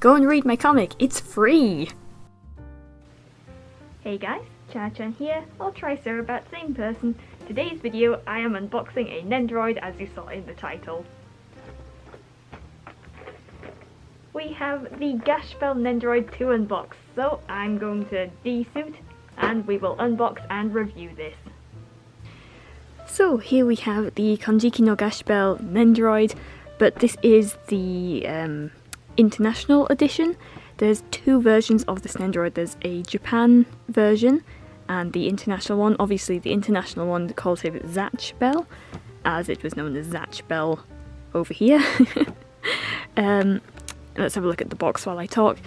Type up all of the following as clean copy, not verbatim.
Go and read my comic, it's free! Hey guys, CharrChan here, or Triceratops, same person. Today's video I am unboxing a Nendoroid as you saw in the title. We have the Gash Nendoroid to unbox, so I'm going to de-suit and we will unbox and review this. So here we have the Konjiki no Gash Nendoroid, but this is the international edition. There's two versions of this Nendoroid. There's a Japan version and the international one. Obviously the international one calls it zatchbell, as it was known as zatchbell over here. Let's have a look at the box while I talk.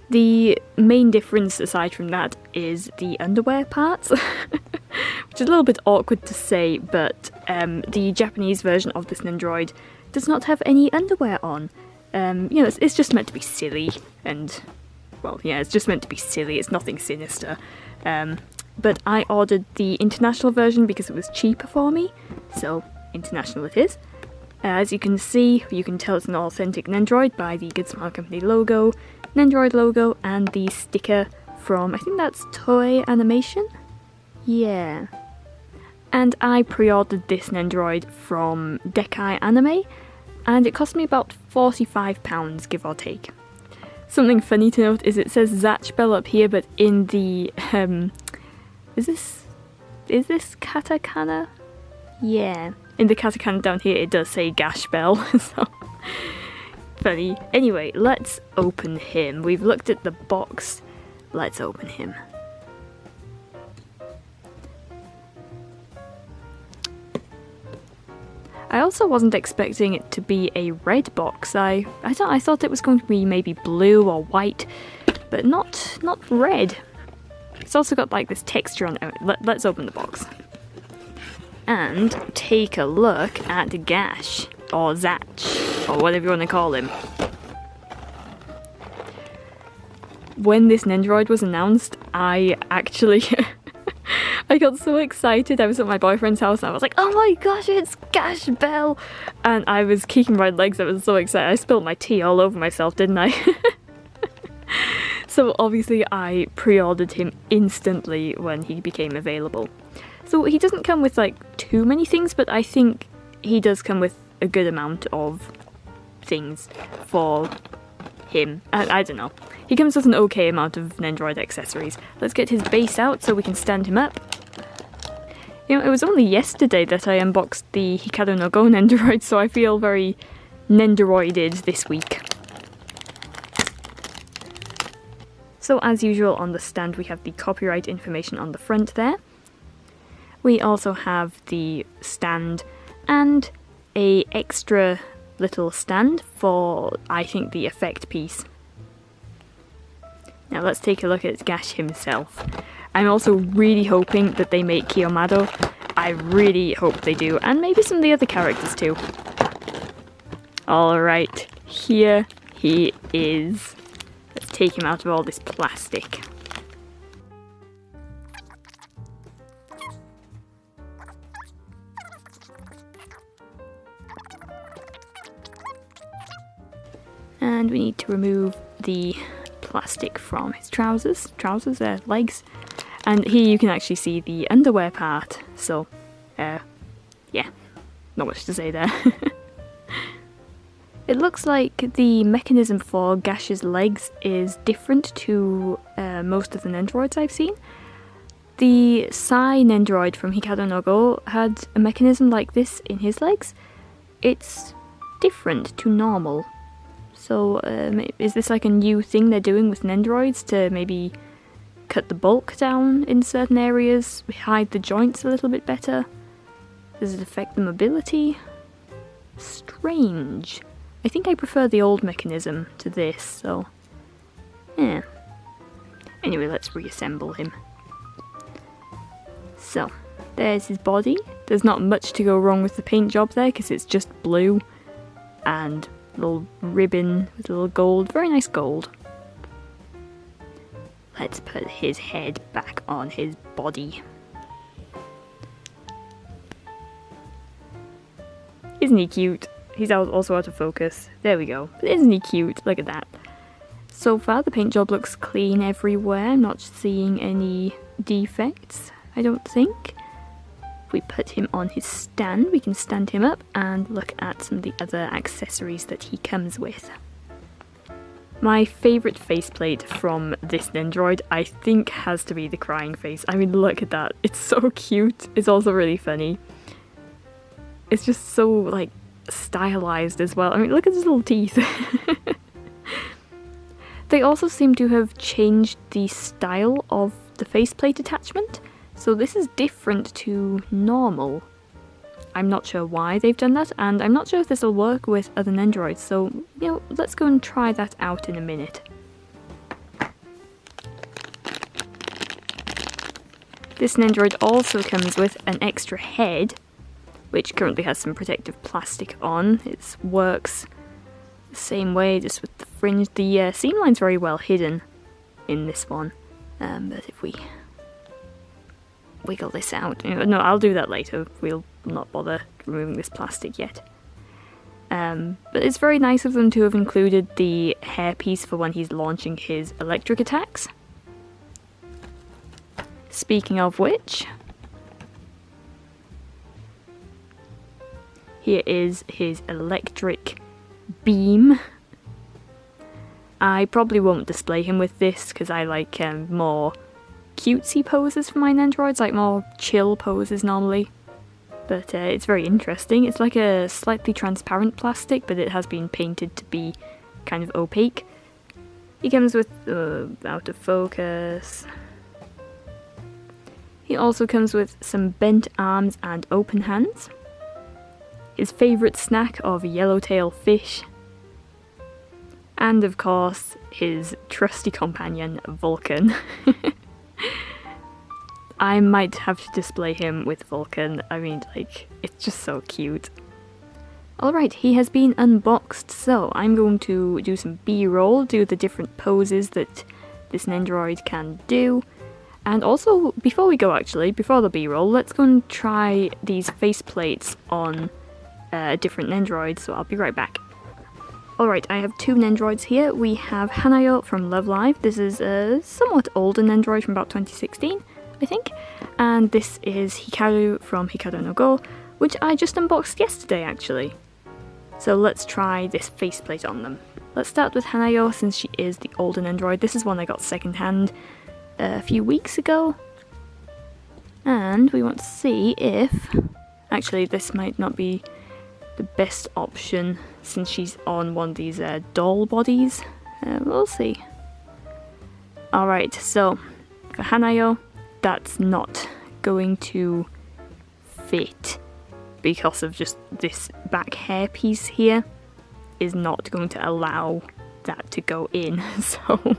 The main difference aside from that is the underwear parts, which is a little bit awkward to say, but the Japanese version of this Nendoroid does not have any underwear on. You know, it's just meant to be silly, and, well, yeah, it's just meant to be silly, it's nothing sinister. But I ordered the international version because it was cheaper for me, so international it is. As you can see, you can tell it's an authentic Nendoroid by the Good Smile Company logo, Nendoroid logo, and the sticker from, I think that's Toei Animation? Yeah. And I pre-ordered this Nendoroid from Dekai Anime, and it cost me about £45, give or take. Something funny to note is it says zatchbell up here, but in the, is this katakana? Yeah. In the katakana down here it does say Gash Bell, so funny. Anyway, let's open him. We've looked at the box, let's open him. I also wasn't expecting it to be a red box. I thought it was going to be maybe blue or white, but not red. It's also got like this texture on it. Let's open the box and take a look at Gash, or Zatch, or whatever you want to call him. When this Nendoroid was announced, I actually I got so excited. I was at my boyfriend's house and I was like, oh my gosh, it's Gash Bell! And I was kicking my legs, I was so excited. I spilled my tea all over myself, didn't I? So obviously I pre-ordered him instantly when he became available. So he doesn't come with like too many things, but I think he does come with a good amount of things for him. I don't know. He comes with an okay amount of Nendoroid accessories. Let's get his base out so we can stand him up. You know, it was only yesterday that I unboxed the Hikaru no Go Nendoroid, so I feel very Nendoroided this week. So as usual on the stand we have the copyright information on the front there. We also have the stand and a extra little stand for, I think, the effect piece. Now let's take a look at Gash himself. I'm also really hoping that they make Kiyomado. I really hope they do, and maybe some of the other characters too. Alright, here he is. Let's take him out of all this plastic. And we need to remove the plastic from his legs. And here you can actually see the underwear part, so, yeah, not much to say there. It looks like the mechanism for Gash's legs is different to most of the Nendoroids I've seen. The Sai Nendoroid from Hikaru no Go had a mechanism like this in his legs. It's different to normal. So, is this like a new thing they're doing with Nendoroids to maybe cut the bulk down in certain areas, hide the joints a little bit better? Does it affect the mobility? Strange. I think I prefer the old mechanism to this, so yeah. Anyway, let's reassemble him. So, there's his body. There's not much to go wrong with the paint job there because it's just blue and little ribbon with a little gold, very nice gold. Let's put his head back on his body. Isn't he cute? He's also out of focus. There we go. But isn't he cute? Look at that. So far the paint job looks clean everywhere, I'm not seeing any defects, I don't think. If we put him on his stand, we can stand him up and look at some of the other accessories that he comes with. My favourite faceplate from this Nendoroid, I think, has to be the crying face. I mean, look at that. It's so cute. It's also really funny. It's just so, like, stylized as well. I mean, look at his little teeth. They also seem to have changed the style of the faceplate attachment. So this is different to normal. I'm not sure why they've done that, and I'm not sure if this will work with other Nendoroids, so, you know, let's go and try that out in a minute. This Nendoroid also comes with an extra head, which currently has some protective plastic on. It works the same way, just with the fringe. The seam line's very well hidden in this one, but if we wiggle this out. No, I'll do that later. We'll not bother removing this plastic yet. But it's very nice of them to have included the hairpiece for when he's launching his electric attacks. Speaking of which, here is his electric beam. I probably won't display him with this because I like more cutesy poses for my Nendoroids, like more chill poses normally. But it's very interesting. It's like a slightly transparent plastic, but it has been painted to be kind of opaque. He comes with out of focus. He also comes with some bent arms and open hands. His favourite snack of yellowtail fish. And of course, his trusty companion, Vulcan. I might have to display him with Vulcan. I mean, like, it's just so cute. Alright, he has been unboxed, so I'm going to do some B-roll, do the different poses that this Nendoroid can do. And also, before we go actually, before the B-roll, let's go and try these faceplates on a different Nendoroid, so I'll be right back. Alright, I have two Nendoroids here. We have Hanayo from Love Live. This is a somewhat older Nendoroid from about 2016. I think, and this is Hikaru from Hikaru no Go, which I just unboxed yesterday actually. So let's try this faceplate on them. Let's start with Hanayo since she is the older Nendoroid. This is one I got secondhand a few weeks ago, and we want to see if, actually this might not be the best option since she's on one of these doll bodies. We'll see. Alright, so for Hanayo, that's not going to fit because of just this back hair piece here is not going to allow that to go in. So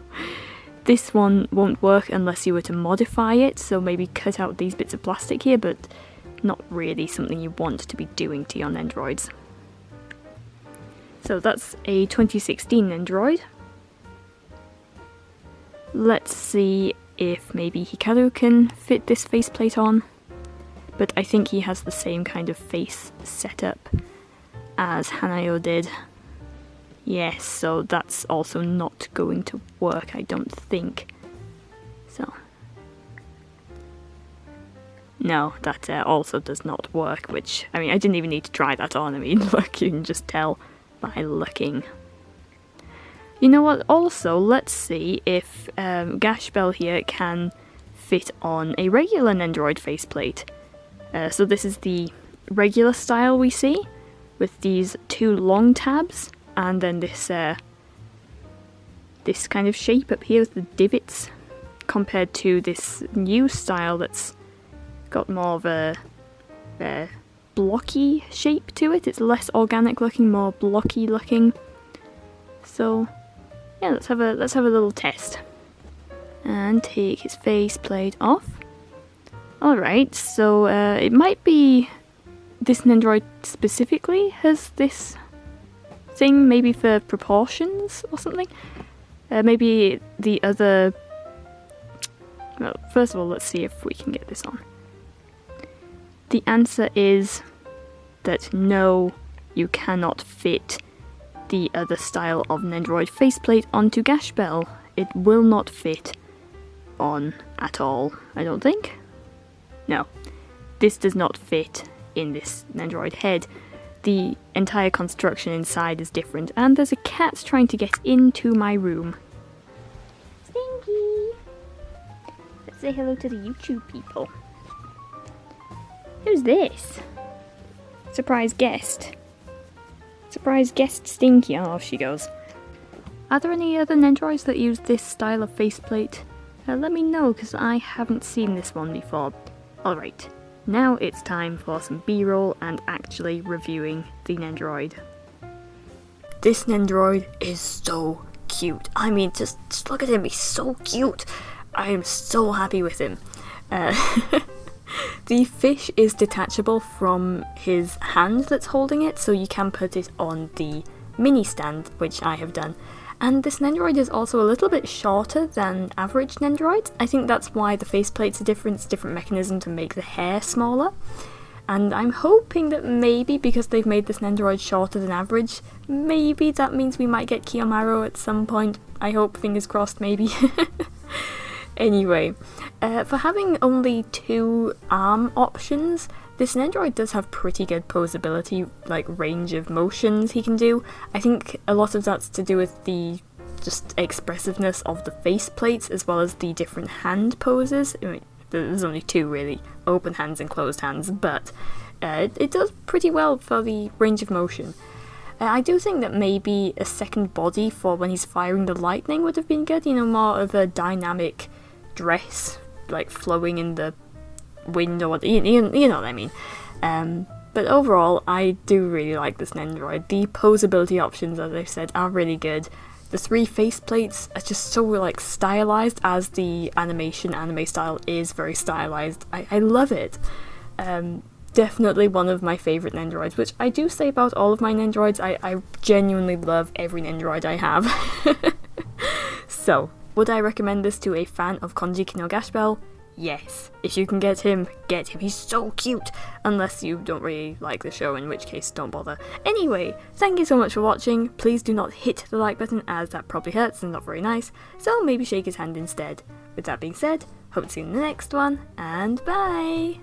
this one won't work unless you were to modify it, so maybe cut out these bits of plastic here, but not really something you want to be doing to your Nendoroids. So that's a 2016 Nendoroid. Let's see if maybe Hikaru can fit this faceplate on, but I think he has the same kind of face setup as Hanayo did. Yes, so that's also not going to work, I don't think. So, no, that also does not work, which, I mean, I didn't even need to try that on. I mean, look, you can just tell by looking. You know what, also, let's see if Gash here can fit on a regular Nendoroid faceplate. So this is the regular style we see, with these two long tabs, and then this this kind of shape up here with the divots, compared to this new style that's got more of a blocky shape to it. It's less organic looking, more blocky looking. So yeah, let's have a little test. And take his faceplate off. Alright, so it might be this Nendoroid specifically has this thing, maybe for proportions or something. Maybe the other... Well, first of all, let's see if we can get this on. The answer is that no, you cannot fit the other style of Nendoroid faceplate onto Gashbell. It will not fit on at all, I don't think. No, this does not fit in this Nendoroid head. The entire construction inside is different, and there's a cat trying to get into my room. Stinky! Let's say hello to the YouTube people. Who's this? Surprise guest. Surprise guest Stinky. Oh, off she goes. Are there any other Nendoroids that use this style of faceplate? Let me know, because I haven't seen this one before. Alright, now it's time for some B-roll and actually reviewing the Nendoroid. This Nendoroid is so cute. I mean, just look at him, he's so cute. I am so happy with him. The fish is detachable from his hand that's holding it, so you can put it on the mini stand, which I have done. And this Nendoroid is also a little bit shorter than average Nendoroids. I think that's why the faceplate's a different mechanism to make the hair smaller. And I'm hoping that maybe because they've made this Nendoroid shorter than average, maybe that means we might get Kiyomaru at some point. I hope, fingers crossed, maybe. Anyway, for having only 2 arm options, this Nendoroid does have pretty good posability, like range of motions he can do. I think a lot of that's to do with the just expressiveness of the faceplates as well as the different hand poses. I mean, there's only 2 really, open hands and closed hands, but it does pretty well for the range of motion. I do think that maybe a second body for when he's firing the lightning would have been good, you know, more of a dynamic dress, like flowing in the wind or what, you know what I mean. But overall, I do really like this Nendoroid. The posability options, as I've said, are really good. The 3 faceplates are just so like stylized, as the anime style is very stylized. I love it. Definitely one of my favourite Nendoroids, which I do say about all of my Nendoroids. I genuinely love every Nendoroid I have. So, would I recommend this to a fan of Konjiki no Gashbell? Yes. If you can get him, get him. He's so cute! Unless you don't really like the show, in which case don't bother. Anyway, thank you so much for watching. Please do not hit the like button, as that probably hurts and not very nice, so maybe shake his hand instead. With that being said, hope to see you in the next one, and bye!